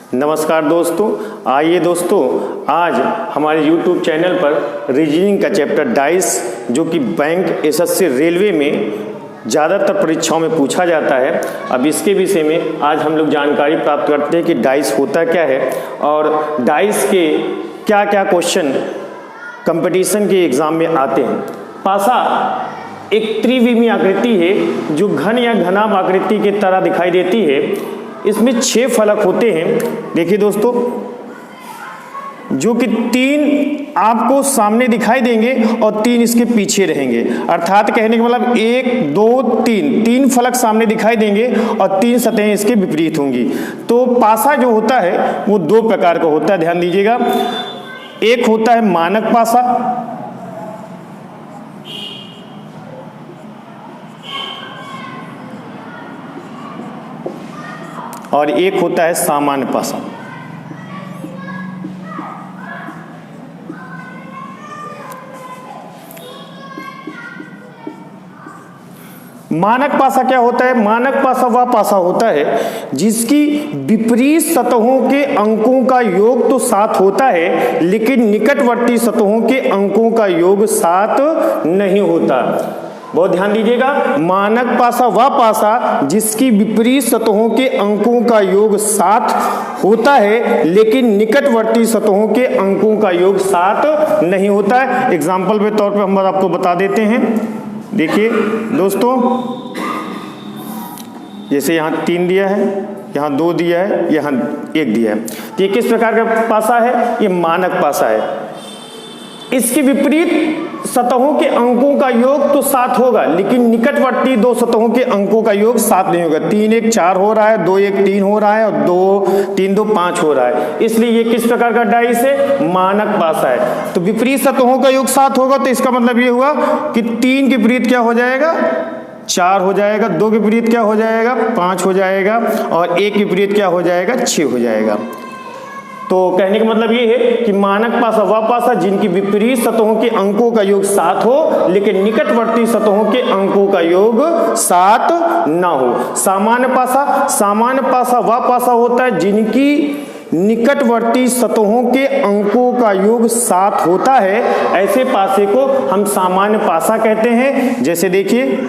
नमस्कार दोस्तों, आइए दोस्तों आज हमारे YouTube चैनल पर रीजनिंग का चैप्टर डाइस जो कि बैंक, एसएससी, रेलवे में ज़्यादातर परीक्षाओं में पूछा जाता है। अब इसके विषय में आज हम लोग जानकारी प्राप्त करते हैं कि डाइस होता क्या है और डाइस के क्या क्या क्वेश्चन कंपटीशन के एग्ज़ाम में आते हैं। पासा एक त्रिविमीय आकृति है जो घन या घनाभ आकृति की तरह दिखाई देती है। इसमें 6 फलक होते हैं। देखिए दोस्तों, जो कि 3 आपको सामने दिखाई देंगे और 3 इसके पीछे रहेंगे। अर्थात कहने का मतलब 1, 2, 3 फलक सामने दिखाई देंगे और 3 सतहें इसके विपरीत होंगी। तो पासा जो होता है वो 2 प्रकार का होता है, ध्यान दीजिएगा। एक होता है मानक पासा और एक होता है सामान्य पासा। मानक पासा क्या होता है? मानक पासा वह पासा होता है जिसकी विपरीत सतहों के अंकों का योग तो 7 होता है, लेकिन निकटवर्ती सतहों के अंकों का योग 7 नहीं होता। बहुत ध्यान दीजिएगा, मानक पासा वह पासा जिसकी विपरीत सतहों के अंकों का योग 7 होता है, लेकिन निकटवर्ती सतहों के अंकों का योग 7 नहीं होता है। एग्जाम्पल के तौर पर हम आपको बता देते हैं। देखिए दोस्तों, जैसे यहाँ 3 दिया है, यहाँ 2 दिया है, यहाँ 1 दिया है। तो ये किस प्रकार का पासा है? ये मानक पासा है। इसके विपरीत सतहों के अंकों का योग तो 7 होगा, लेकिन निकटवर्ती 2 सतहों के अंकों का योग 7 नहीं होगा। 3 1 4 हो रहा है, 2 1 3 हो रहा है और 2 3 2 5 हो रहा है। इसलिए ये किस प्रकार का डाइस है? मानक पासा है। तो विपरीत सतहों का योग 7 होगा, तो इसका मतलब ये हुआ कि 3 के विपरीत क्या हो जाएगा? 4 हो जाएगा। 2 के विपरीत क्या हो जाएगा? 5 हो जाएगा और 1 के विपरीत क्या हो जाएगा? 6 हो जाएगा। तो कहने का मतलब ये है कि मानक पासा वह पासा जिनकी विपरीत सतहों के अंकों का योग 7 हो, लेकिन निकटवर्ती सतहों के अंकों का योग 7 ना हो। सामान्य पासा वह पासा होता है जिनकी निकटवर्ती सतहों के अंकों का योग 7 होता है। ऐसे पासे को हम सामान्य पासा कहते हैं। जैसे देखिए,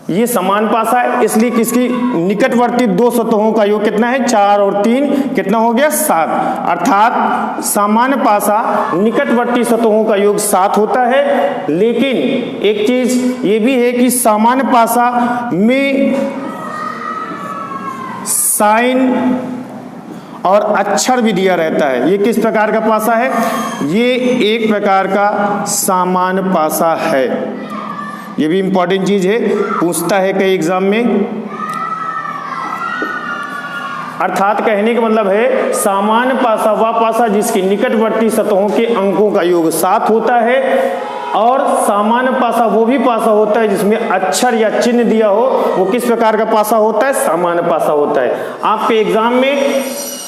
ये समान पासा है, इसलिए किसकी निकटवर्ती 2 सतहों का योग कितना है? 4 और 3 कितना हो गया? 7। अर्थात सामान्य पासा निकटवर्ती सतहों का योग 7 होता है। लेकिन एक चीज ये भी है कि सामान्य पासा में साइन और अक्षर भी दिया रहता है। ये किस प्रकार का पासा है? ये एक प्रकार का सामान्य पासा है। ये भी इंपॉर्टेंट चीज है, पूछता है कई एग्जाम में। अर्थात कहने का मतलब है सामान्य पासा वह पासा जिसकी निकटवर्ती सतहों के अंकों का योग 7 होता है, और सामान्य पासा वो भी पासा होता है जिसमें अक्षर या चिन्ह दिया हो। वो किस प्रकार का पासा होता है? सामान्य पासा होता है। आपके एग्जाम में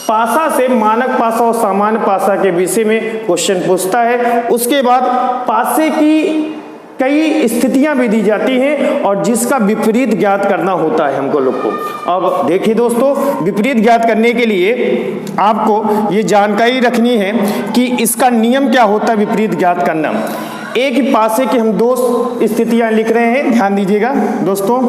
पासा से मानक पासा और सामान्य पासा के विषय में क्वेश्चन पूछता है। उसके बाद पासे की कई स्थितियां भी दी जाती हैं और जिसका विपरीत ज्ञात करना होता है हमको लोग को। अब देखिए दोस्तों, विपरीत ज्ञात करने के लिए आपको ये जानकारी रखनी है कि इसका नियम क्या होता है विपरीत ज्ञात करना। एक ही पासे की हम 2 स्थितियां लिख रहे हैं, ध्यान दीजिएगा दोस्तों।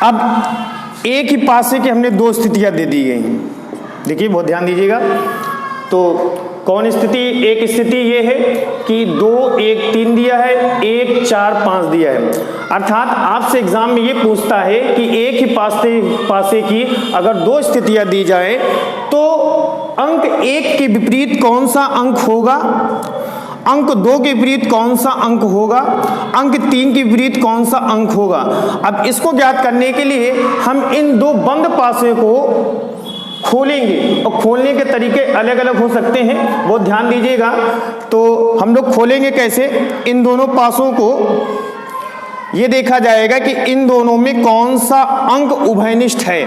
अब एक ही पासे की हमने 2 स्थितियां दे दी गई हैं। देखिए बहुत ध्यान दीजिएगा। तो कौन स्थिति? एक स्थिति ये है कि 2 1 3 दिया है, 1 4 5 दिया है। अर्थात आपसे एग्जाम में ये पूछता है कि एक ही पासे की अगर 2 स्थितियां दी जाए तो अंक 1 के विपरीत कौन सा अंक होगा, अंक 2 के विपरीत कौन सा अंक होगा, अंक 3 के विपरीत कौन सा अंक होगा। अब इसको ज्ञात करने के लिए हम इन 2 बंद पासे को खोलेंगे और खोलने के तरीके अलग अलग हो सकते हैं, बहुत ध्यान दीजिएगा। तो हम लोग खोलेंगे कैसे? इन दोनों पासों को ये देखा जाएगा कि इन दोनों में कौन सा अंक उभयनिष्ठ है।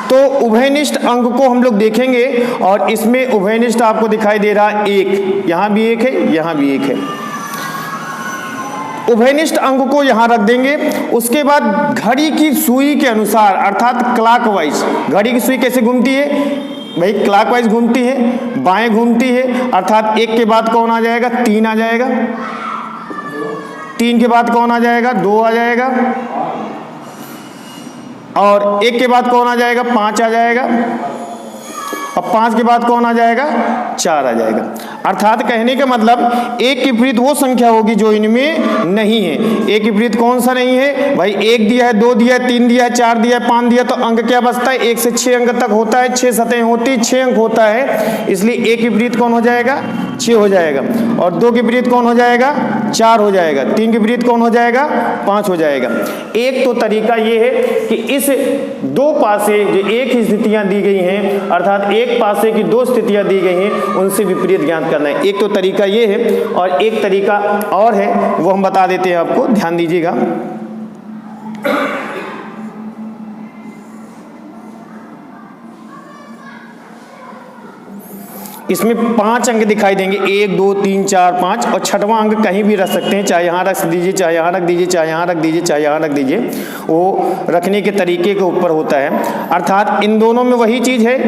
तो उभयनिष्ठ अंक को हम लोग देखेंगे और इसमें उभयनिष्ठ आपको दिखाई दे रहा है एक, यहां भी एक है, यहां भी एक है। उभयनिष्ठ अंक को यहां रख देंगे। उसके बाद घड़ी की सुई के अनुसार अर्थात क्लॉकवाइज, घड़ी की सुई कैसे घूमती है भाई, क्लॉकवाइज घूमती है, बाएं घूमती है, अर्थात एक के बाद कौन आ जाएगा, 3 आ जाएगा, 3 के बाद कौन आ जाएगा, 2 आ जाएगा, और 1 के बाद कौन आ जाएगा, 5 आ जाएगा, और 5 के बाद कौन आ जाएगा, 4 आ जाएगा। अर्थात कहने का मतलब एक के विपरीत वो संख्या होगी जो इनमें नहीं है। एक के विपरीत कौन सा नहीं है भाई, 1 दिया है, 2 दिया है, 3 दिया है, 4 दिया है, 5 दिया, तो अंक क्या बचता है, 1 से 6 अंक तक होता है, 6 सतहें होती है, 6 अंक होता है, इसलिए एक के विपरीत कौन हो जाएगा, 6 हो जाएगा, और 2 के विपरीत कौन हो जाएगा, 4 हो जाएगा, 3 के विपरीत कौन हो जाएगा, 5 हो जाएगा। एक तो तरीका ये है कि इस दो पासे जो एक ही स्थितियां दी गई हैं, अर्थात एक पासे की 2 स्थितियां दी गई हैं, उनसे विपरीत ज्ञात करना है। एक तो तरीका ये है, और एक तरीका और है, वो हम बता देते हैं आपको, ध्यान दीजिएगा। इसमें 5 अंक दिखाई देंगे, 1 2 3 4 5, और छठवां अंक कहीं भी रख सकते हैं, चाहे यहाँ रख दीजिए, चाहे यहाँ रख दीजिए, चाहे यहाँ रख दीजिए, चाहे यहाँ रख दीजिए, वो रखने के तरीके के ऊपर होता है। अर्थात इन दोनों में वही चीज है,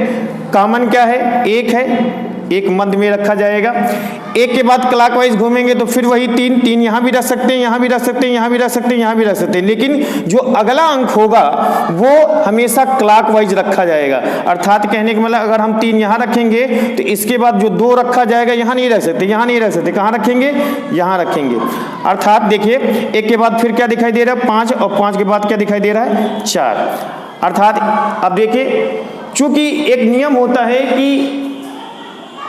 कॉमन क्या है, एक है, एक मध्य में रखा जाएगा। एक के बाद क्लॉकवाइज घूमेंगे तो फिर वही 3 3 यहाँ भी रख सकते हैं, यहाँ भी रख सकते हैं, यहाँ भी रख सकते हैं, यहाँ भी रख सकते हैं, लेकिन जो अगला अंक होगा वो हमेशा क्लॉकवाइज रखा जाएगा। अर्थात कहने का मतलब अगर हम 3 यहाँ रखेंगे तो इसके बाद जो 2 रखा जाएगा यहाँ नहीं रख सकते, यहाँ नहीं रख सकते, कहाँ रखेंगे, यहाँ रखेंगे। अर्थात देखिए, एक के बाद फिर क्या दिखाई दे रहा है, 5, और 5 के बाद क्या दिखाई दे रहा है, 4। अर्थात अब देखिए, चूंकि एक नियम होता है कि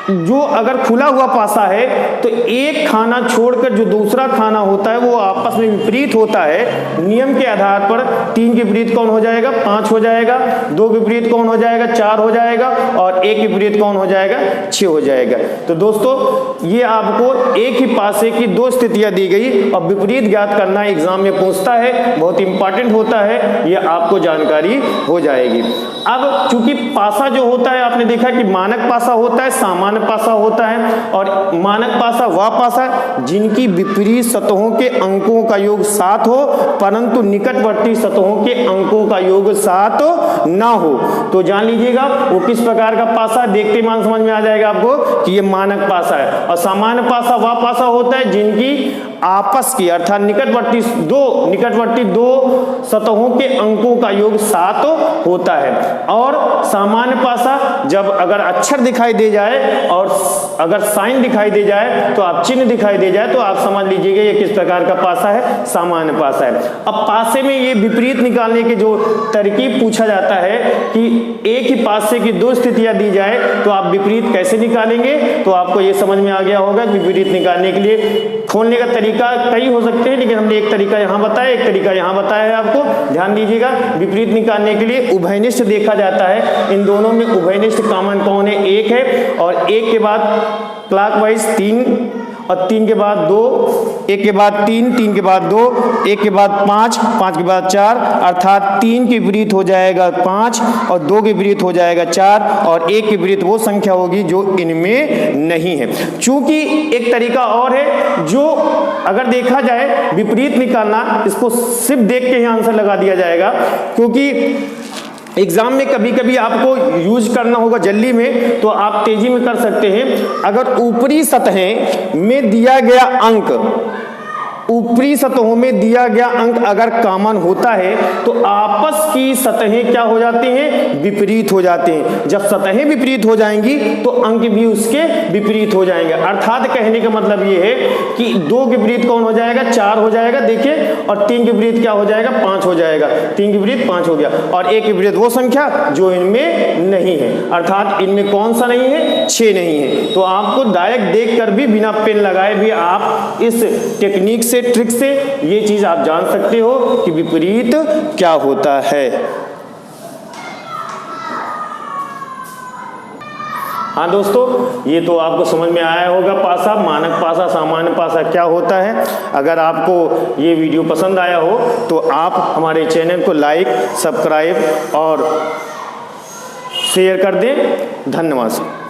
जो अगर खुला हुआ पासा है तो एक खाना छोड़कर जो दूसरा खाना होता है वो आपस में विपरीत होता है। नियम के आधार पर 3 के विपरीत कौन हो जाएगा, 5 हो जाएगा, 2 के विपरीत कौन हो जाएगा, 4 हो जाएगा, और 1 के विपरीत कौन हो जाएगा, 6 हो जाएगा। तो दोस्तों ये आपको एक ही पासे की 2 स्थितियां दी गई और विपरीत ज्ञात करना एग्जाम में पूछता है, बहुत इंपॉर्टेंट होता है, ये आपको जानकारी हो जाएगी। अब चूंकि पासा जो होता है, आपने देखा कि मानक पासा होता है, सामान्य पासा होता है, और मानक पासा वह पासा जिनकी विपरीत सतहों के अंकों का योग 7 हो परंतु निकटवर्ती सतहों के अंकों का योग 7 ना हो। तो जान लीजिएगा वो किस प्रकार का पासा, देखते मान समझ में आ जाएगा आपको कि ये मानक पासा है। और सामान्य पासा वह पासा होता है जिनकी आपस की अर्थात निकटवर्ती दो सतहों के अंकों का योग 7 होता है। और सामान्य पासा जब अगर अक्षर दिखाई दे जाए और अगर साइन दिखाई दे जाए तो आप चिन्ह दिखाई दे जाए तो आप समझ लीजिएगा ये किस प्रकार का पासा है, सामान्य पासा है। अब पासे में ये विपरीत निकालने के जो तरकीब पूछा जाता है कि एक ही पासे की 2 स्थितियां दी जाए तो आप विपरीत कैसे निकालेंगे, तो आपको ये समझ में आ गया होगा कि विपरीत निकालने के लिए खोलने का तरीका कई हो सकते हैं, लेकिन हमने एक तरीका यहाँ बताया, एक तरीका यहाँ बताया है आपको, ध्यान दीजिएगा। विपरीत निकालने के लिए उभयनिष्ठ देखा जाता है, इन दोनों में उभयनिष्ठ कॉमन कौन है, 1 है, और 1 के बाद क्लॉकवाइज 3, और 3 के बाद 2, 1 के बाद 3, 3 के बाद 2, 1 के बाद 5, 5 के बाद 4, अर्थात 3 के विपरीत हो जाएगा 5 और 2 के विपरीत हो जाएगा 4 और 1 के विपरीत वो संख्या होगी जो इनमें नहीं है। चूंकि एक तरीका और है जो अगर देखा जाए विपरीत निकालना, इसको सिर्फ देख के ही आंसर लगा दिया जाएगा, क्योंकि एग्जाम में कभी कभी आपको यूज करना होगा जल्दी में, तो आप तेजी में कर सकते हैं। अगर ऊपरी सतहें में दिया गया अंक, ऊपरी सतहों में दिया गया अंक अगर कॉमन होता है तो आपस की सतहें क्या हो जाती हैं, विपरीत हो जाते हैं। जब सतहें विपरीत हो जाएंगी तो अंक भी उसके विपरीत हो जाएंगे। अर्थात कहने का मतलब ये है कि 2 के विपरीत कौन हो जाएगा, 4 हो जाएगा, देखिए, और 3 के विपरीत क्या हो जाएगा, 5 हो जाएगा, 3 के विपरीत 5 हो गया, और 1 के विपरीत वो संख्या जो इनमें नहीं है। अर्थात इनमें कौन सा नहीं है, 6 नहीं है। तो आपको डायरेक्ट देख कर भी बिना पेन लगाए भी आप इस टेक्निक से, ट्रिक से ये चीज आप जान सकते हो कि विपरीत क्या होता है। हाँ दोस्तों, ये तो आपको समझ में आया होगा पासा, मानक पासा, सामान्य पासा क्या होता है। अगर आपको ये वीडियो पसंद आया हो तो आप हमारे चैनल को लाइक, सब्सक्राइब और शेयर कर दें। धन्यवाद।